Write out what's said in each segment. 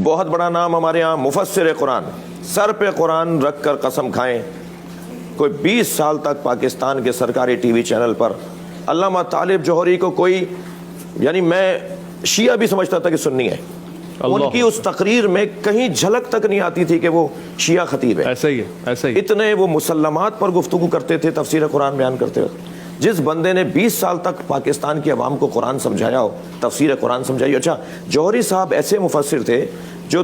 بہت بڑا نام ہمارے ہاں مفسر قرآن، سر پہ قرآن رکھ کر قسم کھائیں، کوئی 20 سال تک پاکستان کے سرکاری ٹی وی چینل پر علامہ طالب جوہری کو کوئی، یعنی میں شیعہ بھی سمجھتا تھا کہ سنی ہے، ان کی اس تقریر میں کہیں جھلک تک نہیں آتی تھی کہ وہ شیعہ خطیب ہے. ایسا ہی ہے، ایسا ہی. اتنے وہ مسلمات پر گفتگو کرتے تھے تفسیر قرآن بیان کرتے ہوئے. جس بندے نے 20 سال تک پاکستان کی عوام کو قرآن سمجھایا ہو، تفسیر قرآن سمجھائی ہو. اچھا، جوہری صاحب ایسے مفسر تھے جو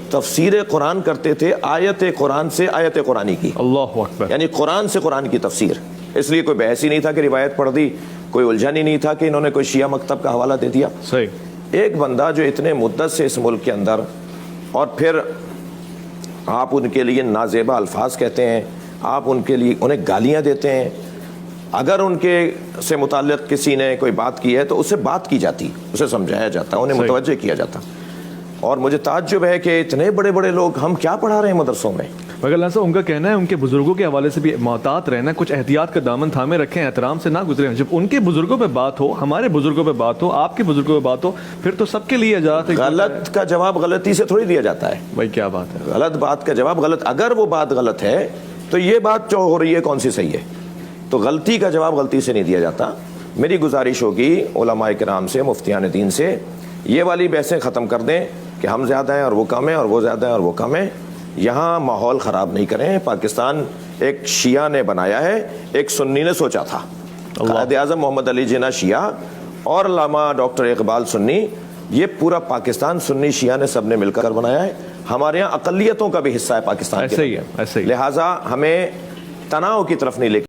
تفسیر قرآن کرتے تھے آیت قرآن سے آیت قرآنی کی، اللہ اکبر، یعنی قرآن سے قرآن کی تفسیر. اس لیے کوئی بحث ہی نہیں تھا کہ روایت پڑھ دی، کوئی الجھن ہی نہیں تھا کہ انہوں نے کوئی شیعہ مکتب کا حوالہ دے دیا. صحیح. ایک بندہ جو اتنے مدت سے اس ملک کے اندر، اور پھر آپ ان کے لیے نازیبا الفاظ کہتے ہیں، آپ ان کے لیے انہیں گالیاں دیتے ہیں. اگر ان کے سے متعلق کسی نے کوئی بات کی ہے تو اسے بات کی جاتی، اسے سمجھایا جاتا، انہیں متوجہ کیا جاتا. اور مجھے تعجب ہے کہ اتنے بڑے بڑے لوگ ہم کیا پڑھا رہے ہیں مدرسوں میں. مگر اللہ صاحب ان کا کہنا ہے ان کے بزرگوں کے حوالے سے بھی محتاط رہنا، کچھ احتیاط کا دامن تھامے رکھیں، احترام سے نہ گزریں. جب ان کے بزرگوں پہ بات ہو، ہمارے بزرگوں پہ بات ہو، آپ کے بزرگوں پہ بات ہو، پھر تو سب کے لیے اجازت ہے. غلط کا جواب غلطی سے تھوڑی دیا جاتا ہے بھائی. کیا بات ہے، غلط بات کا جواب غلط. اگر وہ بات غلط ہے تو یہ بات جو ہو رہی ہے کون سی صحیح ہے؟ تو غلطی کا جواب غلطی سے نہیں دیا جاتا. میری گزارش ہوگی علماء کرام سے، مفتیان دین سے، یہ والی بحثیں ختم کر دیں کہ ہم زیادہ ہیں اور وہ کم ہیں، اور وہ زیادہ ہیں اور وہ کم ہیں. یہاں ماحول خراب نہیں کریں. پاکستان ایک شیعہ نے بنایا ہے، ایک سنی نے سوچا تھا. قائد اعظم محمد علی جناح شیعہ اور علامہ ڈاکٹر اقبال سنی، یہ پورا پاکستان سنی شیعہ نے سب نے مل کر بنایا ہے. ہمارے یہاں اقلیتوں کا بھی حصہ ہے پاکستان کے، ایسا ہی ہے، ایسا ہی. لہٰذا ہمیں تناؤ کی طرف نہیں لے کے